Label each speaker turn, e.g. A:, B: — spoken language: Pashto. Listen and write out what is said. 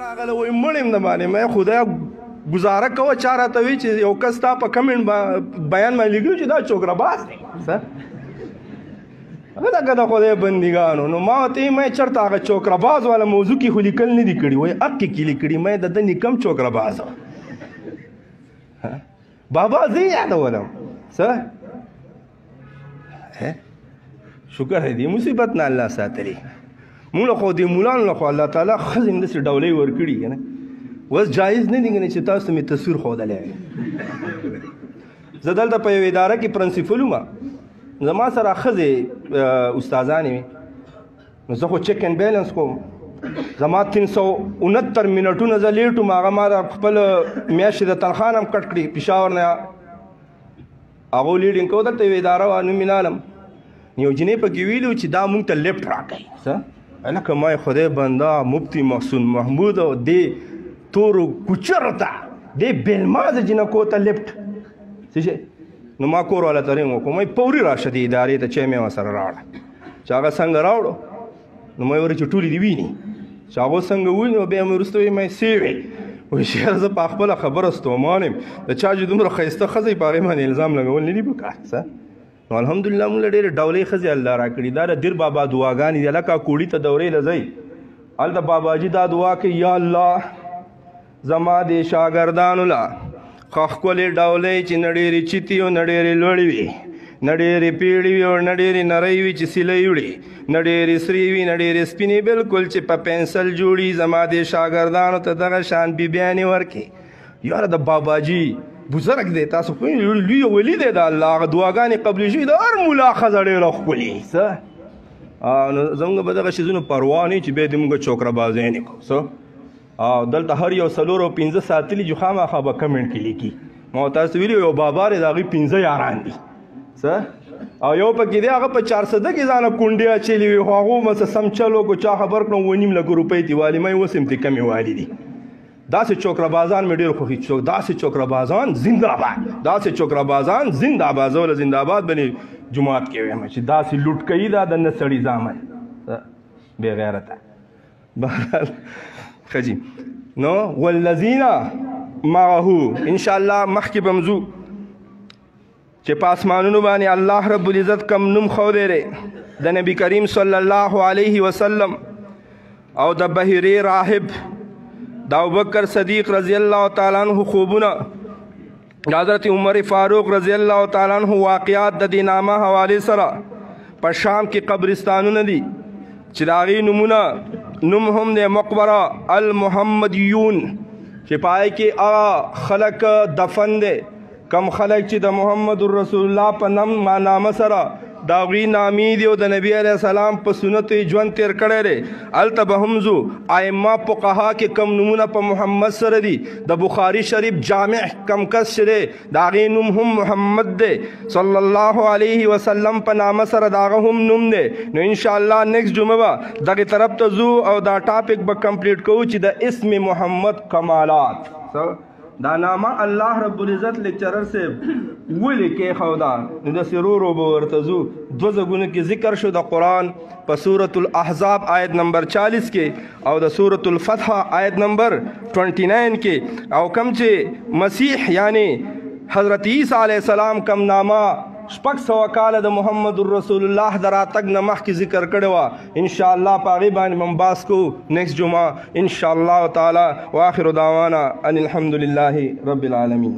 A: راغله وایي مړ یم د باندې مې خدای ګزاره کوه چا راته وایي چې یو کس تا په کمنټ بیان باندې لیکلي چې دا چوکرهباز دی دغه د خدای بندګانو نو ما ورته وایي مې چېرته هغه چوکرهباز والا موضوع کې خو لیکل نه دي کړي وایي حق کې لیکلي مې د ده نیکم چوکرهباز بابا زه یې یادولم څه شکر دی دې مصیبت نه الله ساتلی مونږ خو دې مولانو له خو الله تعالی ښځې همداسې ډولۍ ورکړي که نه اوس جایز نه دي که نه چې تاسو مې تصویر ښودلی وي زه دلته په یوه اداره کې پرنسپل وم زما سره ښځې استادانې وي نو زه خو چیک اینډ بیلنس کوم زما 369 منټونه زه لیټ وم هغه ما د خپل میاشتې د تنخوا نه هم کټ کړي پېښور نه هغو لیډینګ کوو دلته یوه اداره وه نوم یې نالم یو جنۍ پکې ویلي چې دا مونږ ته لیفټ راکوي څه لکه ما خدای بنده مفتی محسن محمود او دې تورو کوچرو ته دې بېلمازه جنکو ته لیفټ څه شی نو ما کور والا ته رینګ وکړو مې پورې راشه دې ادارې ته چې مې ورسره راوړه چې هغه څنګه راوړو نو مې ورته چې ټولې دې ویني چې هغه څنګه ویني بیا مې وروسته وایي مې سیوې وایي شیخ زه په خپله خبره ستومان یم د چا چې دومره ښایسته ښځه په هغې باندې الزام لګول نه دي پکار څه نو الحمدلله مونږ له ډېرې ډولۍ ښځې الله راکړي دا د دیر بابا دعاګانې دي لکه کوړي ته دورې له ځئ هلته باباجي دا دعا کوي یا الله زما دې شاګردانو له ښه ښکلې ډولۍ چې نه ډېرې چیتې او نه ډېرې لوړې وي نه ډېرې پیړې وي او نه ډېرې نرۍ وي چې سیلۍ وړي نه ډېرې سرې وي نه ډېرې سپینې بلکل چې په پنسل جوړي زما دې شاګردانو ته دغه شان بیبیانې ورکړي یاره د باباجي بزرګ دی تاسو خو لوی ولی دی د الله هغه دعاګانې قبلې شوي د هر ملا ښځه ډېره ښکلې څه نو زموږ به دغه شیزونو پروا نه چې بیا دې موږ چوکرهبازۍ کوو څه او دلته هر یو 4 او 5 ساتلي جو خامخا به کمنټ کې لیکي ما تاسو ویلي یو بابا دی د هغې 15 یاران دي څه او یو پکې دی هغه په 400 کې ځانه کونډې اچېلې وي خو هغو مڅه سم چل وکړو چا خبر کړم 2.5 لک روپۍ تې والي مې اوس هم ترې کمې والي دي داسې چوکرهبازان مې ډېر خوښي داسې چوکرهبازان زنده‌باد داسې چوکرهبازان زنده‌باد زه له زنده‌باد باندې جومات کې وایم چې داسې لوټ کوي دا د نه سړي زامن بې غیرته بهرحال ښه جي نو والذین معه انشاءالله مخکې به م ځو چې په اسمانونو باندې الله رب العزت کم نوم ښودی دی د نبي کریم صلی الله علیه وسلم او د بحیرې راهب د ابوبکر صدیق رضی الله تعالی عنہ خوبونه د حضرت عمر فاروق رضی الله تعالی عنہ واقعات د دې نامه حوالې سره په شام کې قبرستانونه دي چې د هغې نومونه نوم هم دی مقبره المحمدیون چې په هغې کې هغه خلک دفن دی کم خلک چې د محمد رسول الله په نامه سره د هغوی نامې دي او د نبي علیه السلام په سنتو یې ژوند تېر کړی دی هلته به هم ځو ائمه فقها کې کم نومونه په محمد سره دي د بخاري شریف جامع کم کس چې دی د هغې نوم هم محمد دی صلی الله علیه وسلم په نامه سره د هغه هم نوم دی نو انشاءالله نیکسټ جمعه به دغې طرف ته ځو او دا ټاپک به کمپلیټ کوو چې د اسم محمد کمالات دا نامه الله رب العزت لیکچرر صاحب ولې کېښوده نو داسې ورو ورو به ورته ځو 2 ځایونو کې ذکر شو د قرآن په سورة الاحزاب آیت نمبر 40 کې او د سورة الفتح آیت نمبر 29 کې او کم چې مسیح یعنی حضرت عیسی علیه السلام کم نامه 600 کاله د محمد رسول الله د راتګ نه مخکې ذکر کړې وه انشاءالله په هغې باندې به بحث کوو نیکسټ جمعه انشاءالله تعالی واخر دعوانا ان الحمد لله رب العالمین